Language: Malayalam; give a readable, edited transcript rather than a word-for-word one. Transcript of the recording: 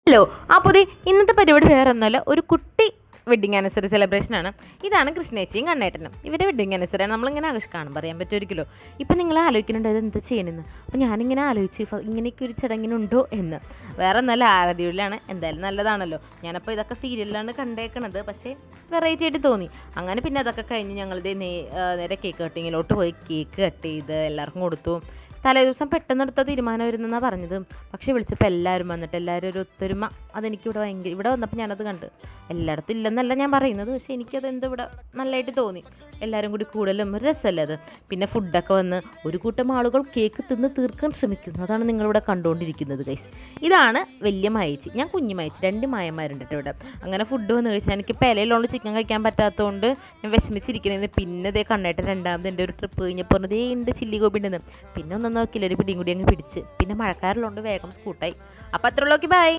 ഹലോ. അപ്പോൾ ഇന്നത്തെ പരിപാടി വേറെ ഒന്നുമല്ല, ഒരു കുട്ടി വെഡിങ് ആനിവേഴ്സറി സെലിബ്രേഷനാണ്. ഇതാണ് കൃഷ്ണേച്ചിയും കണ്ണേട്ടനും. ഇവരുടെ വെഡിങ് ആനിവേഴ്സറി നമ്മളിങ്ങനെ കാണും, പറയാൻ പറ്റുമായിരിക്കുമല്ലോ. ഇപ്പം നിങ്ങൾ ആലോചിക്കുന്നുണ്ട് ഇത് എന്താ ചെയ്യണമെന്ന്. അപ്പോൾ ഞാനിങ്ങനെ ആലോചിച്ച് ഇങ്ങനെയൊക്കെ ഒരു ചടങ്ങിനുണ്ടോ എന്ന്. വേറെ ഒന്നല്ല, ആരതിയുള്ളിലാണ്. എന്തായാലും നല്ലതാണല്ലോ. ഞാനപ്പോൾ ഇതൊക്കെ സീരിയലിലാണ് കണ്ടേക്കണത്, പക്ഷേ വെറൈറ്റി ആയിട്ട് തോന്നി. അങ്ങനെ പിന്നെ അതൊക്കെ കഴിഞ്ഞ് ഞങ്ങളിത് നേരെ കേക്ക് കട്ടിങ്ങിലോട്ട് പോയി കേക്ക് കട്ട് ചെയ്ത് എല്ലാവർക്കും കൊടുത്തു. തലേ ദിവസം പെട്ടെന്നെടുത്ത തീരുമാനമായിരുന്നെന്നാണ് പറഞ്ഞത്. പക്ഷേ വിളിച്ചപ്പോൾ എല്ലാവരും വന്നിട്ട് എല്ലാവരും ഒരു ഒത്തൊരുമ. അതെനിക്കിവിടെ ഭയങ്കര, ഇവിടെ വന്നപ്പോൾ ഞാനത് കണ്ട്. എല്ലായിടത്തും ഇല്ലെന്നല്ല ഞാൻ പറയുന്നത്, പക്ഷേ എനിക്കത് എന്തോ ഇവിടെ നല്ലതായിട്ട് തോന്നി. എല്ലാവരും കൂടി കൂടുതലും ഒരു രസമല്ലേ അത്. പിന്നെ ഫുഡൊക്കെ വന്ന് ഒരു കൂട്ടം ആളുകൾ കേക്ക് തിന്ന് തീർക്കാൻ ശ്രമിക്കുന്നു. അതാണ് നിങ്ങളിവിടെ കണ്ടുകൊണ്ടിരിക്കുന്നത് ഗൈസ്. ഇതാണ് വലിയ മായേച്ചി, ഞാൻ കുഞ്ഞു മായേച്ചി, 2 മായന്മാരുണ്ട് ഇവിടെ. അങ്ങനെ ഫുഡ് വന്ന് കഴിച്ചാൽ എനിക്ക് പെലയിലുകൊണ്ട് ചിക്കൻ കഴിക്കാൻ പറ്റാത്തതുകൊണ്ട് ഞാൻ വിഷമിച്ചിരിക്കുന്നത്. പിന്നെ ഇതേ കണ്ണേട്ടൻ രണ്ടാമത് എൻ്റെ ഒരു ട്രിപ്പ് കഴിഞ്ഞപ്പോൾ പറഞ്ഞത് ഉണ്ട് ചില്ലി ഗോപി ഉണ്ടെന്ന്. പിന്നെ ഒന്നും നോക്കില്ല, ഒരു പിടിയും കൂടി അങ്ങ് പിടിച്ച്. പിന്നെ മഴക്കാറുള്ളതുകൊണ്ട് വേഗം സ്കൂട്ടായി. അപ്പോൾ അത്രയുള്ളൂ. ബൈ.